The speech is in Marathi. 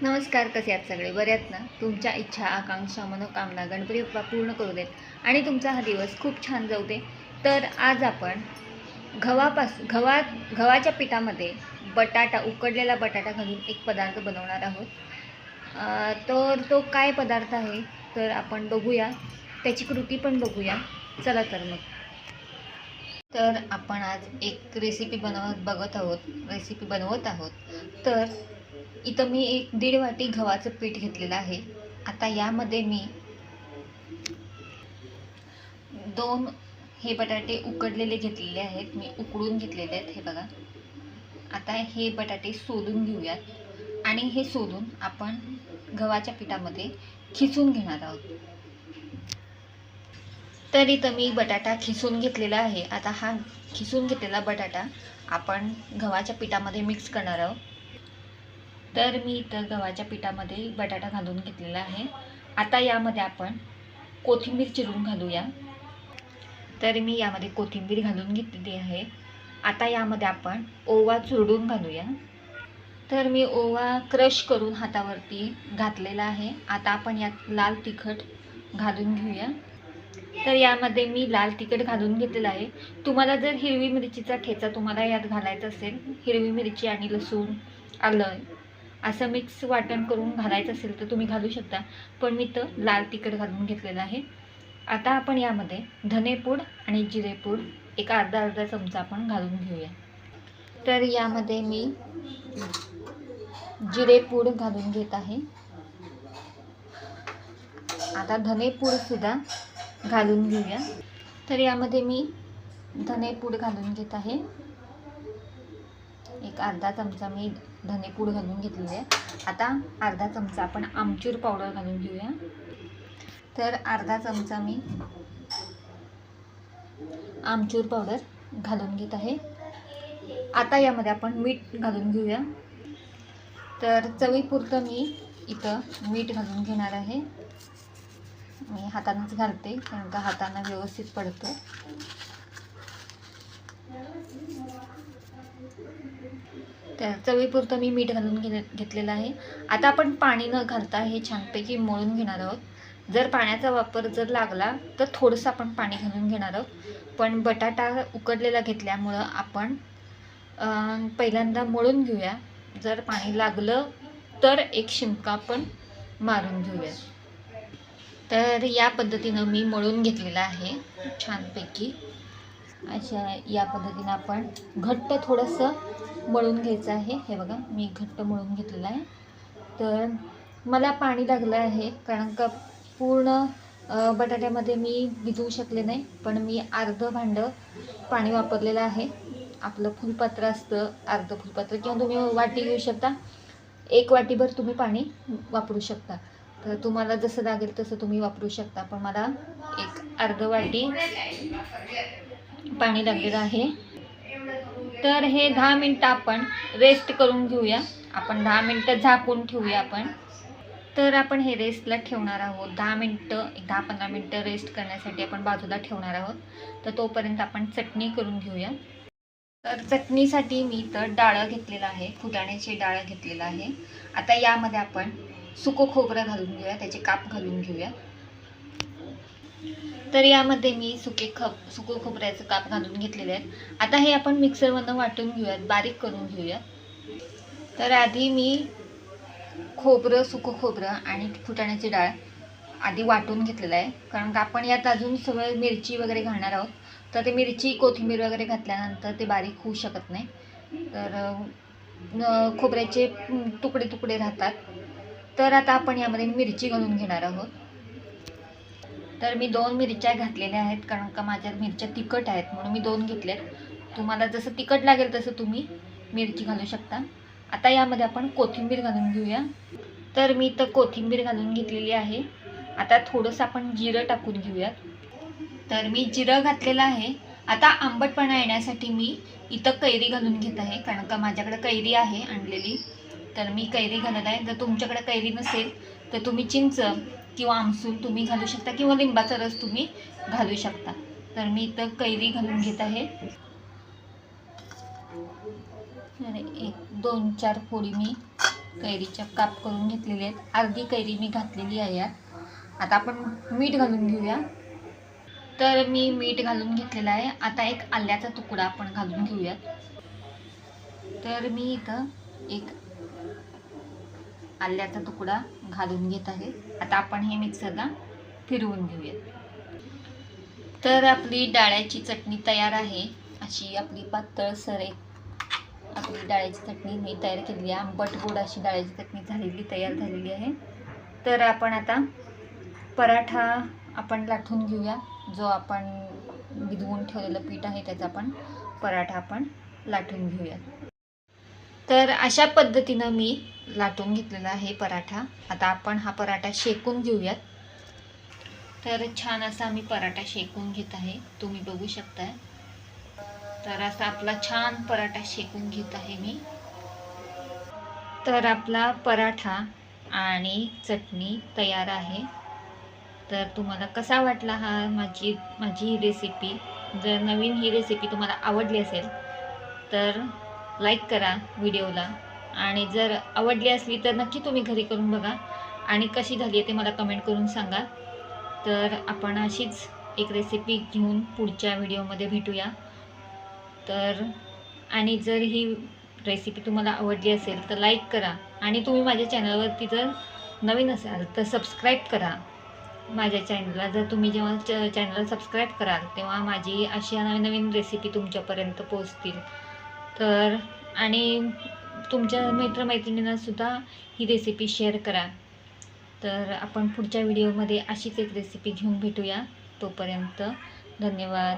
नमस्कार, कसे आहात सगळे? बरे आहेत ना? तुमच्या इच्छा, आकांक्षा, मनोकामना गणपती बाप्पा पूर्ण करू देत आणि तुमचा हा दिवस खूप छान जाऊ दे. तर आज आपण गव्हाच्या पिठामध्ये उकडलेला बटाटा घालून एक पदार्थ बनवणार आहोत. तर तो काय पदार्थ आहे तर आपण बघूया, त्याची कृती पण बघूया. चला तर मग. तर आपण आज एक रेसिपी बनवत आहोत. तर इथं मी 1-1.5 वाटी गव्हाचं पीठ घेतलेलं आहे. आता यामध्ये मी 2 हे बटाटे उकडलेले घेतलेले आहेत. मी उकडून घेतलेले आहेत, हे बघा. आता हे बटाटे सोलून घेऊयात आणि हे सोलून आपण गव्हाच्या पिठामध्ये खिसून घेणार आहोत. तर इथं मी बटाटा खिसून घेतलेला आहे. आता हा खिसून घेतलेला बटाटा आपण गव्हाच्या पिठामध्ये मिक्स करणार आहोत. तर मी इथं गव्हाच्या पिठामध्ये बटाटा घालून घेतलेला आहे. आता यामध्ये आपण कोथिंबीर चिरून घालूया. तर मी यामध्ये कोथिंबीर घालून घेतलेली आहे. आता यामध्ये आपण ओवा चुरडून घालूया. तर मी ओवा क्रश करून हातावरती घातलेला आहे. आता आपण यात लाल तिखट घालून घेऊया. तर यामध्ये मी लाल तिखट घालून घेतलेलं आहे. तुम्हाला जर हिरवी मिरचीचा ठेचा तुम्हाला यात घालायचा असेल, हिरवी मिरची आणि लसूण, आलं असं मिक्स वाटण करून घालायचं असेल तर तुम्ही घालू शकता, पण मी तर लाल तिखट घालून घेतलेलं आहे. आता आपण यामध्ये धनेपूड आणि जिरेपूड एक अर्धा चमचा आपण घालून घेऊया. तर यामध्ये मी जिरेपूड घालून घेत आहे. आता धनेपूड सुद्धा घालून घेऊया. तर यामध्ये मी धनेपूड घालून घेत आहे. एक अर्धा चमचा मी धनेपूड घालून घेतलेली आहे. आता अर्धा चमचा आपण आमचूर पावडर घालून घेऊया. तर अर्धा चमचा मी आमचूर पावडर घालून घेत आहे. आता यामध्ये आपण मीठ घालून घेऊया. तर चवीपुरतं मी इथं मीठ घालून घेणार आहे. मी हातानेच घालते कारण का हाताने व्यवस्थित पडतं. तर चवीपुरतं मी मीठ घालून घेतलेलं आहे. आता आपण पाणी न घालता हे छानपैकी मळून घेणार आहोत. जर पाण्याचा वापर लागला तर थोडंसं आपण पाणी घालून घेणार आहोत, पण बटाटा उकडलेला घेतल्यामुळं आपण पहिल्यांदा मळून घेऊया. जर पाणी लागलं तर एक शिंका पण मारून घेऊया. तर या पद्धतीनं मी मळून घेतलेलं आहे छानपैकी. अशा या पद्धतीनं आपण घट्ट थोडंसं मळून घ्यायचं आहे. हे बघा, मी घट्ट मळून घेतलेलं आहे. तर मला पाणी लागलं आहे कारण का पूर्ण बटाट्यामध्ये मी भिजवू शकले नाही, पण मी अर्धं भांडं पाणी वापरलेलं आहे. आपलं फुलपात्र असतं, अर्धं फुलपात्र, किंवा तुम्ही वाटी घेऊ शकता. 1 वाटीभर तुम्ही पाणी वापरू शकता. तर तुम्हाला जसं लागेल तसं तुम्ही वापरू शकता, पण मला एक अर्ध वाटी पाणी लागलेलं आहे. तर हे 10 मिनटं आपण रेस्ट करून घेऊया. आपण 10 मिनटं झाकून ठेवूया आपण. तर आपण हे रेस्टला ठेवणार आहोत 10 मिनटं. 10-15 मिनटं रेस्ट करण्यासाठी आपण बाजूला ठेवणार आहोत. तर तोपर्यंत आपण चटणी करून घेऊया. तर चटणीसाठी मी तर डाळ घेतलेला आहे, फुटाण्याची डाळ घेतलेला आहे. आता यामध्ये आपण सुकं खोबरं घालून घेऊया, त्याचे काप घालून घेऊया. तर यामध्ये मी सुकं खोबऱ्याचं काप घालून घेतलेले आहेत. आता हे आपण मिक्सरमधून वाटून घेऊयात, बारीक करून घेऊयात. तर आधी मी सुकं खोबरं आणि फुटाण्याची डाळ आधी वाटून घेतलेलं आहे, कारण का आपण यात अजून सगळं मिरची वगैरे घालणार आहोत. तर ते मिरची, कोथिंबीर वगैरे घातल्यानंतर ते बारीक होऊ शकत नाही. तर खोबऱ्याचे तुकडे राहतात. तर आता आपण यामध्ये मिरची घालून घेणार आहोत. तर मी 2 मिरच्या घातलेल्या आहेत, कारण का माझ्या मिरच्या तिखट आहेत म्हणून मी 2 घेतल्यात. तुम्हाला जसं तिखट लागेल तसं तुम्ही मिरची घालू शकता. आता यामध्ये आपण कोथिंबीर घालून घेऊया. तर मी इथं कोथिंबीर घालून घेतलेली आहे. आता थोडंसं आपण जिरं टाकून घेऊयात. तर मी जिरं घातलेलं आहे. आता आंबटपणा येण्यासाठी मी इथं कैरी घालून घेत आहे, कारण का माझ्याकडे कैरी आहे आणलेली, तर मी कैरी घालत आहे. जर तुमच्याकडे कैरी नसेल तर तुम्ही चिंच किंवा आमसूल तुम्ही घालू शकता, किंवा लिंबाचा रस तुम्ही घालू शकता. तर मी इथं कैरी घालून घेत आहे. 1-2-4 फोडी मी कैरीच्या काप करून घेतलेले आहेत. अर्धी कैरी मी घातलेली आहे यात. आता आपण मीठ घालून घेऊया. तर मी मीठ घालून घेतलेलं आहे. आता एक आल्याचा तुकडा आपण घालून घेऊयात. तर मी इथं एक आल्याचा तुकडा घालून घेत आहे. आता आपण हे मिक्सरला फिरवून घेऊयात. तर आपली डाळ्याची चटणी तयार आहे. अशी आपली पातळसर एक आपली डाळ्याची चटणी मी तयार केलेली आहे. आंबट गोड अशी डाळ्याची चटणी तयार झालेली आहे. तर आपण आता पराठा आपण लाटून घेऊया. जो आपण भिजवून ठेवलेलं पीठ आहे त्याचा आपण पराठा आपण लाटून घेऊया. तर अशा पद्धतीनं मी लाटून घेतलेला आहे पराठा. आता आपण हा पराठा शेकून घेऊयात. तर छान असा मी पराठा शेकून घेत आहे, तुम्ही बघू शकताय. तर असा आपला छान पराठा शेकून घेत आहे मी. तर आपला पराठा आणि चटणी तयार आहे. तर तुम्हाला कसा वाटला हा माझी ही रेसिपी? जर नवीन ही रेसिपी तुम्हाला आवडली असेल तर लाईक करा व्हिडिओला, आणि जर आवडली असली तर नक्की तुम्ही घरी करून बघा आणि कशी झाली आहे ते मला कमेंट करून सांगा. तर आपण अशीच एक रेसिपी घेऊन पुढच्या व्हिडिओमध्ये भेटूया. तर आणि जर ही रेसिपी तुम्हाला आवडली असेल तर लाईक करा, आणि तुम्ही माझ्या चॅनलवरती जर नवीन असाल तर सबस्क्राईब करा माझ्या चॅनलला. जर तुम्ही जेव्हा चॅनलला सबस्क्राईब कराल तेव्हा माझी अशा नवीन रेसिपी तुमच्यापर्यंत पोहोचतील. तर आणि तुमच्या मित्रमैत्रिणींनासुद्धा ही रेसिपी शेअर करा. तर आपण पुढच्या व्हिडिओमध्ये अशीच एक रेसिपी घेऊन भेटूया. तोपर्यंत धन्यवाद.